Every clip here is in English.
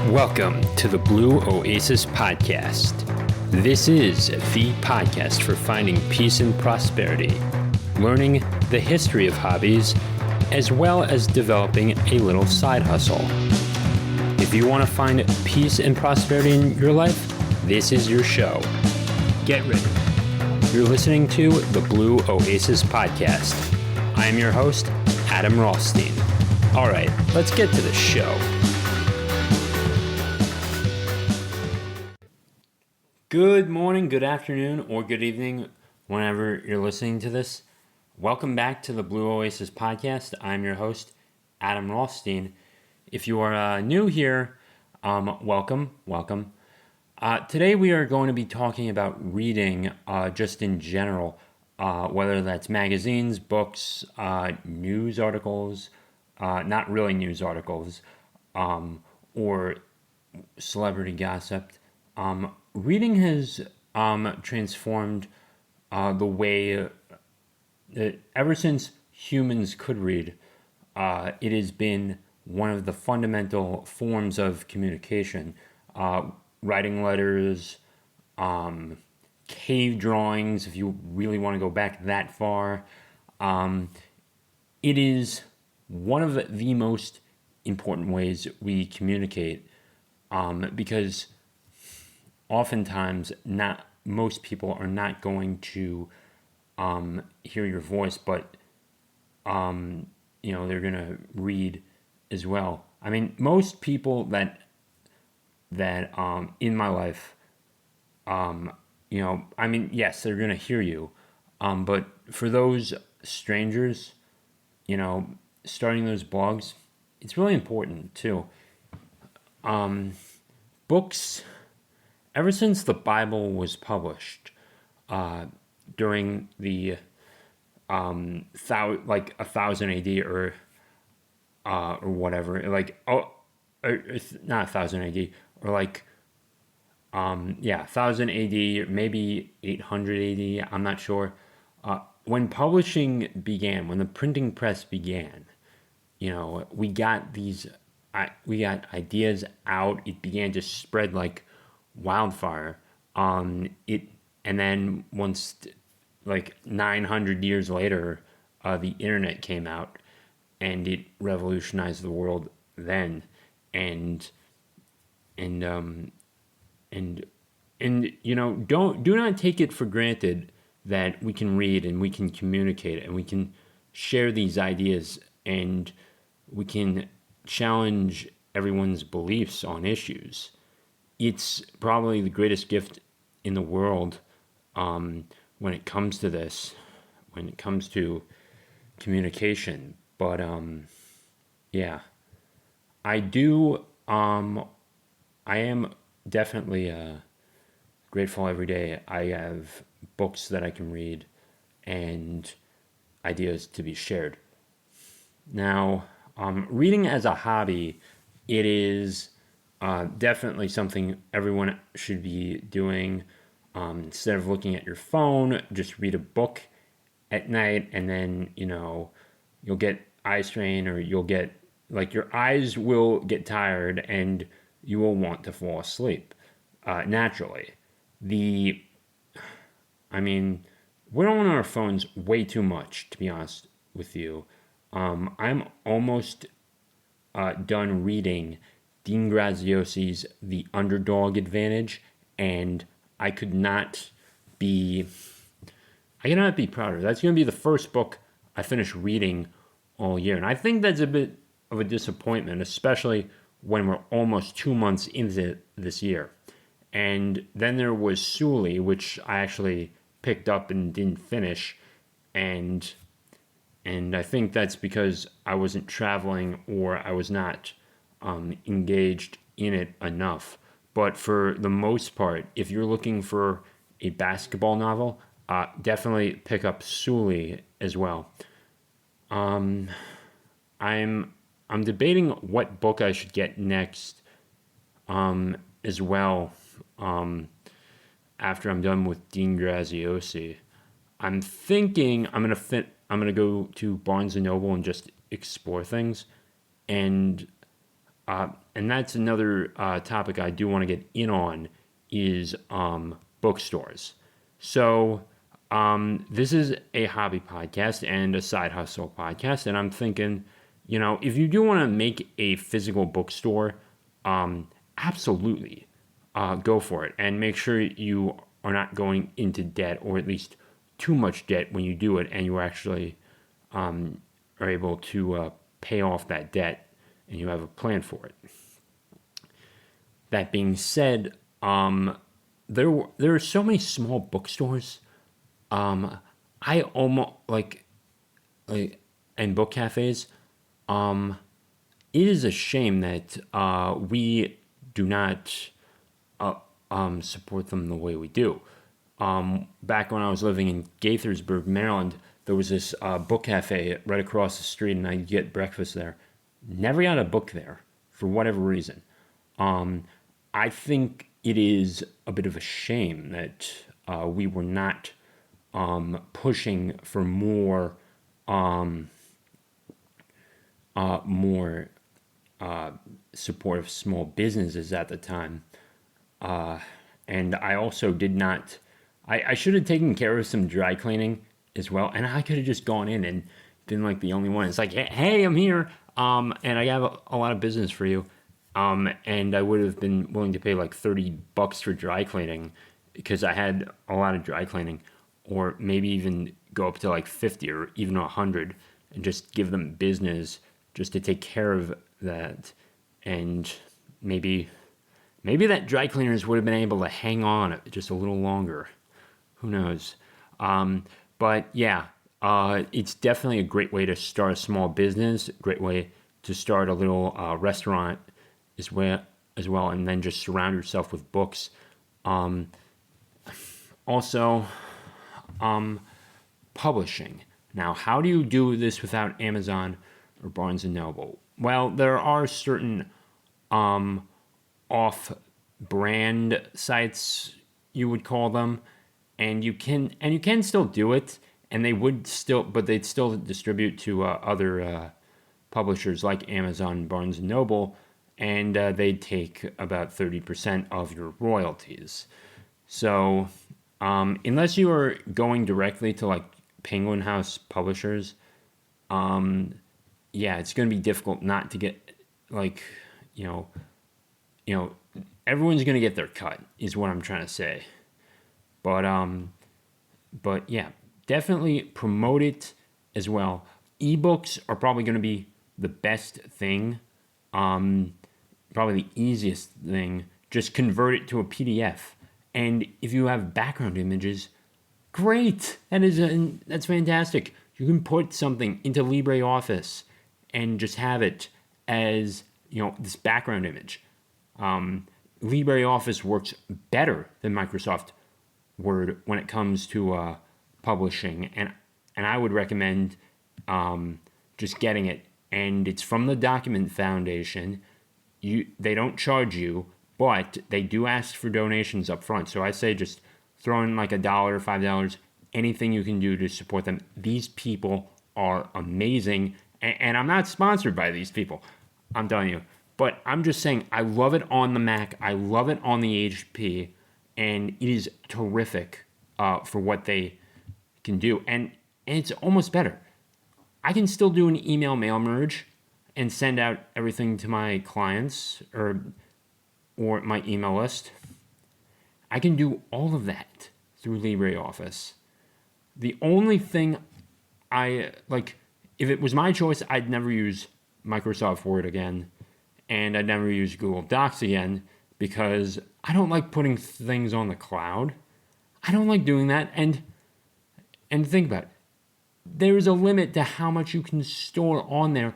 Welcome to the Blue Oasis podcast. This is the podcast for finding peace and prosperity, learning the history of hobbies, as well as developing a little side hustle. If you want to find peace and prosperity in your life, this is your show. Get ready. You're listening to the Blue Oasis podcast. I am your host, Adam Rothstein. All right, let's get to the show. Good morning, good afternoon, or good evening, whenever you're listening to this. Welcome back to the Blue Oasis podcast. I'm your host, Adam Rothstein. If you are new here, welcome. Today we are going to be talking about reading just in general, whether that's magazines, books, news articles, not really news articles, or celebrity gossip. Reading has transformed the way that ever since humans could read, it has been one of the fundamental forms of communication. Writing letters, cave drawings, if you really want to go back that far. It is one of the most important ways we communicate because oftentimes not most people are not going to hear your voice, but they're going to read as well. I mean, most people that in my life, yes, they're going to hear you, but for those strangers, starting those blogs, it's really important too. Books. Ever since the Bible was published, during the 1000 AD or whatever, it's not 1000 AD or 1000 AD, maybe 800 AD. I'm not sure. When publishing began, when the printing press began, we got ideas out. It began to spread like wildfire. And then once 900 years later, the internet came out and it revolutionized the world then. Do not take it for granted that we can read and we can communicate and we can share these ideas and we can challenge everyone's beliefs on issues. It's probably the greatest gift in the world when it comes to this, when it comes to communication. But I do. I am definitely grateful every day. I have books that I can read and ideas to be shared. Now, reading as a hobby, it is definitely something everyone should be doing. Instead of looking at your phone, just read a book at night, and then you'll get eye strain, or you'll get your eyes will get tired, and you will want to fall asleep naturally. We're on our phones way too much, to be honest with you. I'm almost done reading Dean Graziosi's The Underdog Advantage, and I could not be prouder. That's going to be the first book I finish reading all year, and I think that's a bit of a disappointment, especially when we're almost 2 months into this year. And then there was Sully, which I actually picked up and didn't finish, and I think that's because I wasn't traveling or I was not engaged in it enough. But for the most part, if you're looking for a basketball novel, definitely pick up Sully as well. I'm debating what book I should get next as well after I'm done with Dean Graziosi. I'm thinking I'm gonna go to Barnes and Noble and just explore things, and and that's another topic I do want to get in on is bookstores. So this is a hobby podcast and a side hustle podcast, and I'm thinking, if you do want to make a physical bookstore, absolutely go for it, and make sure you are not going into debt, or at least too much debt when you do it, and you actually are able to pay off that debt, and you have a plan for it. That being said, there are so many small bookstores. I almost like and book cafes. It is a shame that we do not support them the way we do. Back when I was living in Gaithersburg, Maryland, there was this book cafe right across the street, and I'd get breakfast there. Never got a book there for whatever reason. I think it is a bit of a shame that we were not pushing for more support of small businesses at the time. And I also did not. I should have taken care of some dry cleaning as well, and I could have just gone in and been like the only one. It's like, hey, I'm here, and I have a lot of business for you, and I would have been willing to pay like $30 for dry cleaning because I had a lot of dry cleaning, or maybe even go up to like 50 or even 100, and just give them business just to take care of that, and maybe that dry cleaners would have been able to hang on just a little longer. Who knows? But yeah, it's definitely a great way to start a small business, great way to start a little restaurant as well, and then just surround yourself with books. Also, publishing. Now, how do you do this without Amazon or Barnes & Noble? Well, there are certain off-brand sites, you would call them, and you can still do it, and they'd still distribute to other publishers like Amazon, Barnes & Noble, and they'd take about 30% of your royalties. So unless you are going directly to like Penguin House publishers, it's going to be difficult not to get everyone's going to get their cut is what I'm trying to say. But yeah, definitely promote it as well. Ebooks are probably going to be the best thing, probably the easiest thing. Just convert it to a PDF, and if you have background images, great. That's fantastic. You can put something into LibreOffice and just have it as this background image. LibreOffice works better than Microsoft Word when it comes to publishing, and I would recommend just getting it. And it's from the Document Foundation. They don't charge you, but they do ask for donations up front. So I say just throw in like $1, $5, anything you can do to support them. These people are amazing, and I'm not sponsored by these people, I'm telling you. But I'm just saying, I love it on the Mac. I love it on the HP. And it is terrific for what they can do. And it's almost better. I can still do an email mail merge and send out everything to my clients or my email list. I can do all of that through LibreOffice. The only thing if it was my choice, I'd never use Microsoft Word again. And I'd never use Google Docs again, because I don't like putting things on the cloud. I don't like doing that. And think about it. There is a limit to how much you can store on there.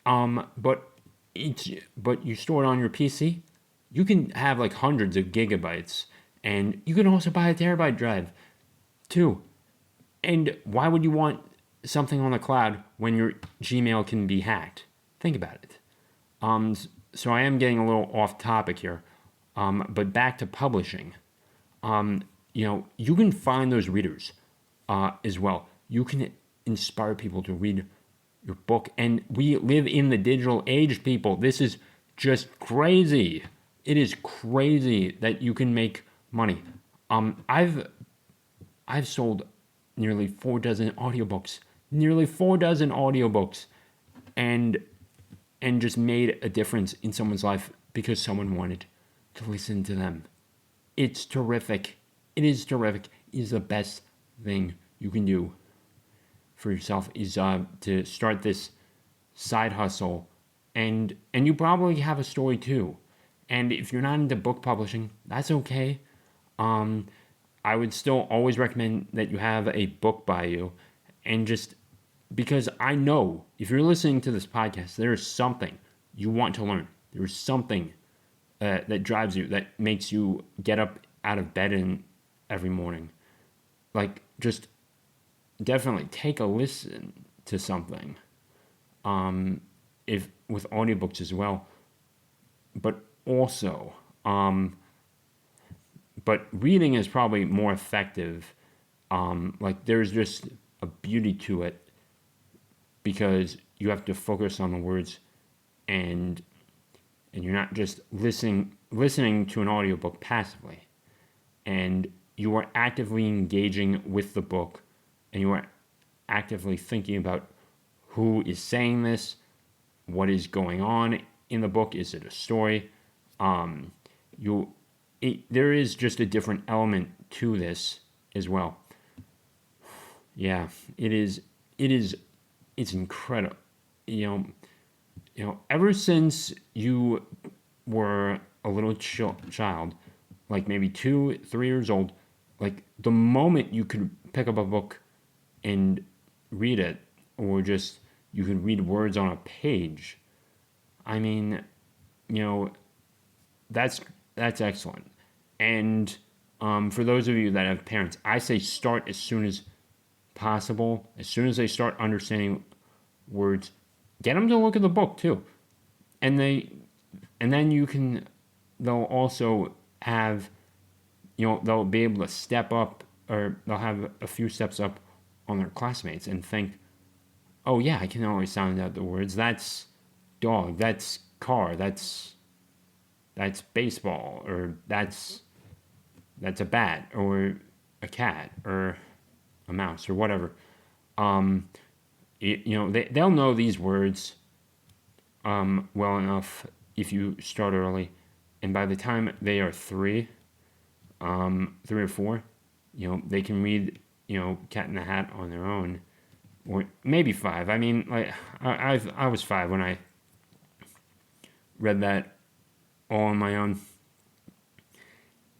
But you store it on your PC. You can have like hundreds of gigabytes, and you can also buy a terabyte drive too. And why would you want something on the cloud when your Gmail can be hacked? Think about it. So I am getting a little off topic here, but back to publishing. You can find those readers as well. You can inspire people to read your book, and we live in the digital age, people. This is just crazy. It is crazy that you can make money. I've sold nearly 4 dozen audiobooks, and just made a difference in someone's life because someone wanted to listen to them. It's terrific. It is terrific. It is the best thing you can do for yourself is to start this side hustle, and you probably have a story too. And if you're not into book publishing, that's okay. I would still always recommend that you have a book by you, and just because I know if you're listening to this podcast, there is something you want to learn. There is something that drives you, that makes you get up out of bed every morning. Like, just definitely take a listen to something. If with audiobooks as well, but also, but reading is probably more effective. Like, there's just a beauty to it because you have to focus on the words, and you're not just listening to an audiobook passively, and you are actively engaging with the book, and you are actively thinking about who is saying this, what is going on in the book. Is it a story? There is just a different element to this as well. Yeah, it is. It's incredible. You know. Ever since you were a little child, like maybe 2, 3 years old, like the moment you could pick up a book and read it, or just you could read words on a page. I mean, that's excellent. And for those of you that have parents, I say start as soon as possible. As soon as they start understanding words, get them to look at the book too, and then they'll also have, they'll be able to step up, or they'll have a few steps up on their classmates and think, oh yeah, I can always sound out the words. That's dog, that's car, that's baseball, or that's a bat, or a cat, or a mouse, or whatever. They'll know these words well enough if you start early, and by the time they are 3 or 4, they can read, Cat in the Hat on their own, or maybe 5. I mean, like I was 5 when I read that all on my own,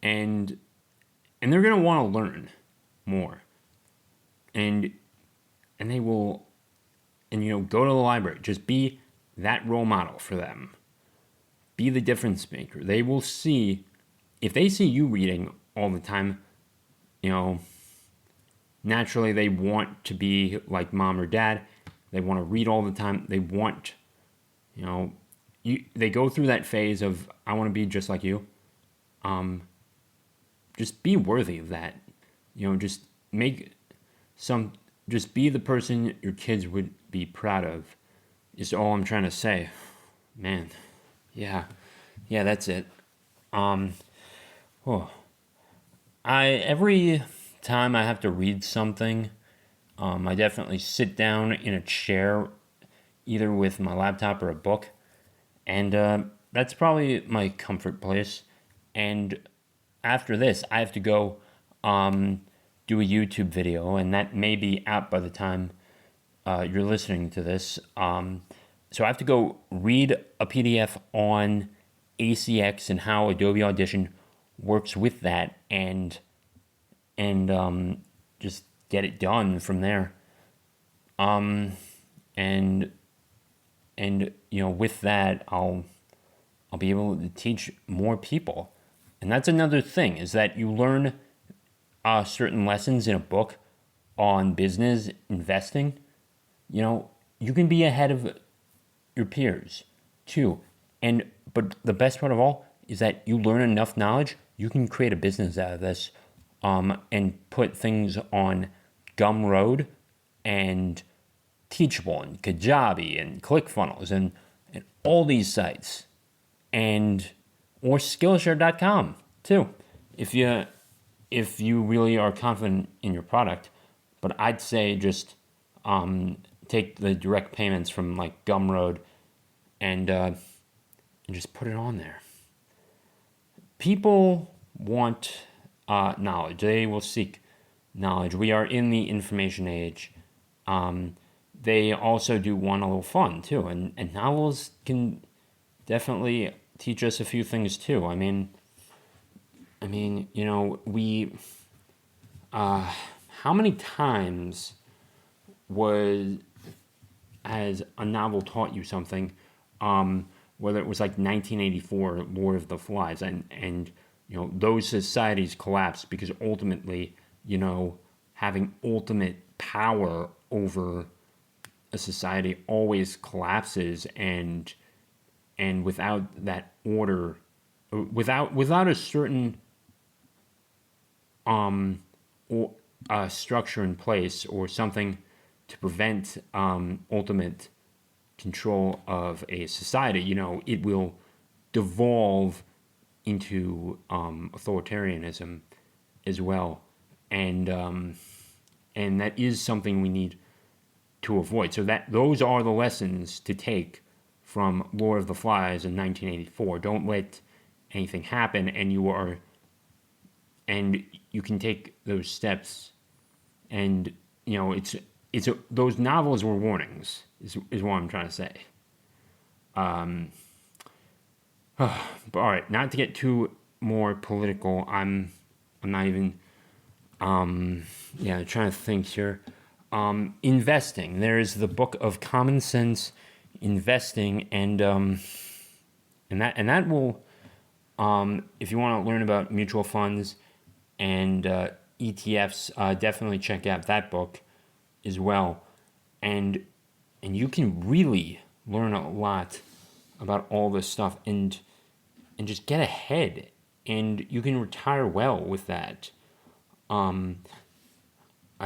and they're gonna want to learn more, and they will, and go to the library. Just be that role model for them. Be the difference maker. They will see, if they see you reading all the time, naturally they want to be like mom or dad. They want to read all the time. They want, they go through that phase of, I want to be just like you. Just be worthy of that. Just be the person your kids would be proud of, is all I'm trying to say. Man, yeah, that's it. Every time I have to read something, I definitely sit down in a chair, either with my laptop or a book, and that's probably my comfort place. And after this, I have to go do a YouTube video, and that may be out by the time you're listening to this. So I have to go read a PDF on ACX and how Adobe Audition works with that, and just get it done from there. And with that, I'll be able to teach more people. And that's another thing, is that you learn certain lessons in a book on business, investing. You can be ahead of your peers too. But the best part of all is that you learn enough knowledge, you can create a business out of this, and put things on Gumroad and Teachable and Kajabi and ClickFunnels and all these sites. and or Skillshare.com too, if you really are confident in your product. But I'd say just take the direct payments from like Gumroad and just put it on there. People want knowledge. They will seek knowledge. We are in the information age. They also do want a little fun too, and novels can definitely teach us a few things too. I mean, we how many times has a novel taught you something? Whether it was like 1984, Lord of the Flies, and those societies collapsed because ultimately, having ultimate power over a society always collapses, and without that order, without a certain structure in place or something to prevent ultimate control of a society, it will devolve into authoritarianism as well, and that is something we need to avoid. So those are the lessons to take from Lord of the Flies in 1984. Don't let anything happen, and you can take those steps, and those novels were warnings, is what I'm trying to say. But all right, not to get too more political. I'm not even trying to think here. Investing. There's the book of Common Sense Investing, and that will, if you want to learn about mutual funds and ETFs, definitely check out that book as well, and you can really learn a lot about all this stuff and just get ahead, and you can retire well with that. I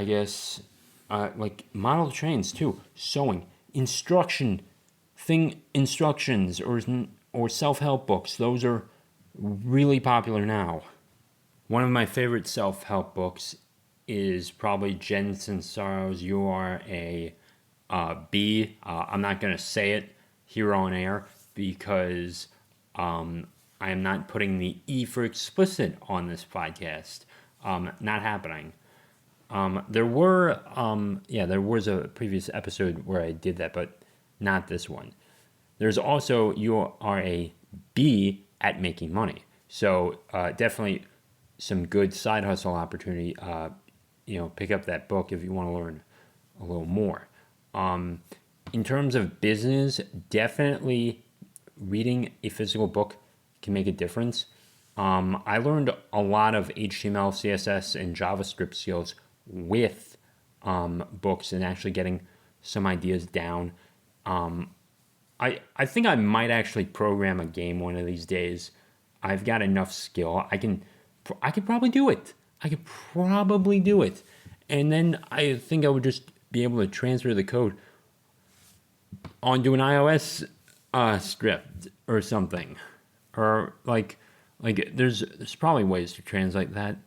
guess like model trains too, sewing, instructions or self-help books. Those are really popular now. One of my favorite self-help books is probably Jen Sincero's You Are a Bee. I'm not going to say it here on air because I am not putting the E for explicit on this podcast. Not happening. There was a previous episode where I did that, but not this one. There's also You Are a Bee at Making Money. So definitely some good side hustle opportunity. Pick up that book if you want to learn a little more. In terms of business, definitely reading a physical book can make a difference. I learned a lot of HTML, CSS, and JavaScript skills with books and actually getting some ideas down. I think I might actually program a game one of these days. I've got enough skill. I could probably do it. And then I think I would just be able to transfer the code onto an iOS script or something. Or like there's probably ways to translate that.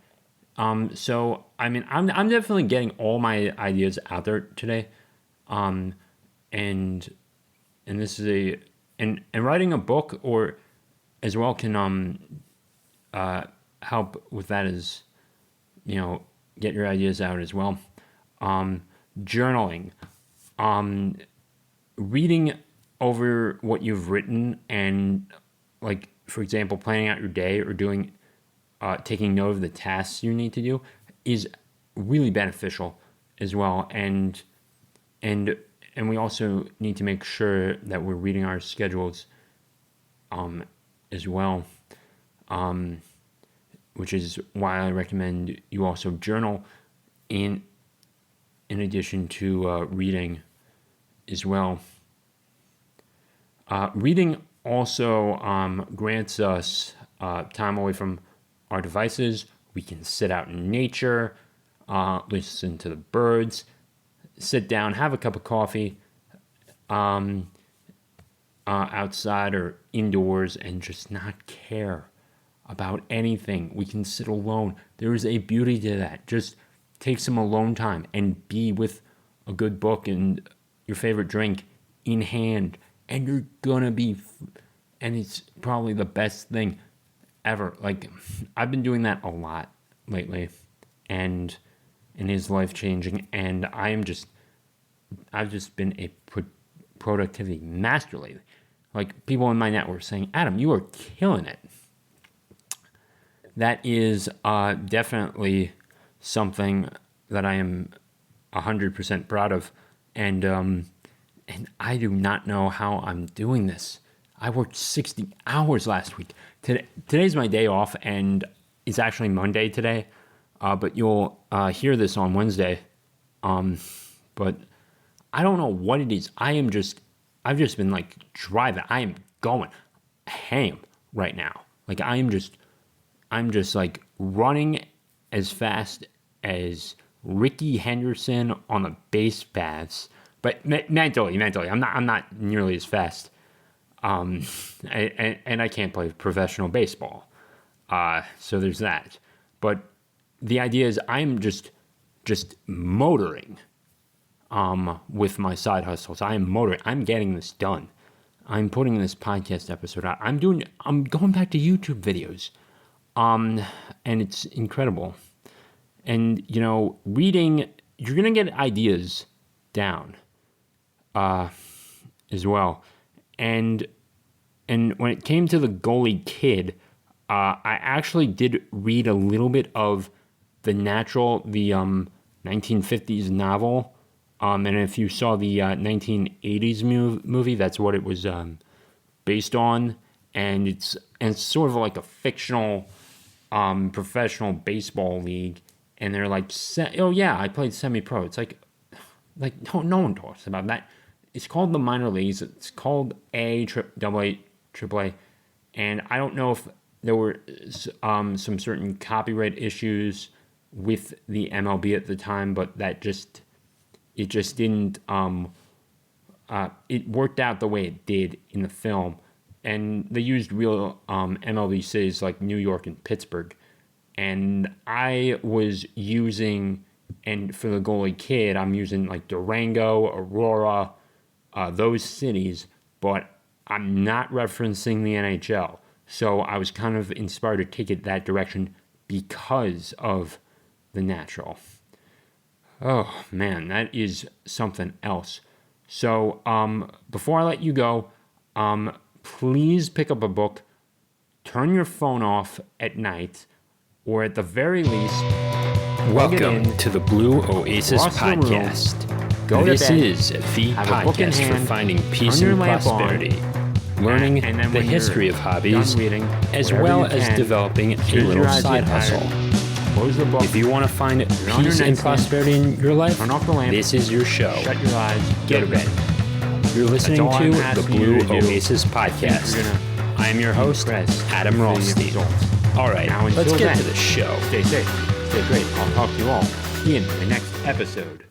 So I mean, I'm definitely getting all my ideas out there today. And this is and writing a book or as well can help with that as get your ideas out as well. Journaling, reading over what you've written and like, for example, planning out your day or doing taking note of the tasks you need to do is really beneficial as well. And we also need to make sure that we're reading our schedules as well, which is why I recommend you also journal in addition to reading as well. Reading also grants us time away from our devices. We can sit out in nature, listen to the birds, sit down, have a cup of coffee, outside or indoors and just not care about anything. We can sit alone. There is a beauty to that. Just take some alone time and be with a good book and your favorite drink in hand, and you're gonna be, and it's probably the best thing ever. Like, I've been doing that a lot lately, and it is life changing. And I've just been a productivity master lately. Like, people in my network saying, Adam, you are killing it. That is definitely something that I am 100% proud of, and I do not know how I'm doing this. I worked 60 hours last week. Today's my day off, and it's actually Monday today, but you'll hear this on Wednesday. But I don't know what it is. I've just been like driving. I am going ham right now. Like, I'm just like running as fast as Ricky Henderson on the base paths, but mentally, I'm not nearly as fast. And I can't play professional baseball, so there's that. But the idea is I'm just motoring, with my side hustles. I am motoring. I'm getting this done. I'm putting this podcast episode out. I'm going back to YouTube videos, and it's incredible. And, reading, you're going to get ideas down as well. And when it came to The Goalie Kid, I actually did read a little bit of The Natural, the 1950s novel. And if you saw the 1980s movie, that's what it was based on. And it's sort of like a fictional professional baseball league. And they're like, oh yeah, I played semi-pro. It's like no one talks about that. It's called the minor leagues. It's called AAA. And I don't know if there were some certain copyright issues with the MLB at the time, but it just didn't. It worked out the way it did in the film, and they used real MLB cities like New York and Pittsburgh. And I was using, and for The Goalie Kid, I'm using like Durango, Aurora, those cities, but I'm not referencing the NHL. So I was kind of inspired to take it that direction because of The Natural. Oh man, that is something else. So before I let you go, please pick up a book, turn your phone off at night, or at the very least, welcome to the Blue Oasis podcast. This is the podcast for finding peace and prosperity, learning the history of hobbies, as well as developing a little side hustle. Close the book. If you want to find peace and prosperity in your life, turn off the lamp, this is your show. Shut your eyes, go to bed. You're listening to the Blue Oasis podcast. I am your host, Adam Rothstein. All right, let's get to the show. Stay safe, stay great. I'll talk to you all in the next episode.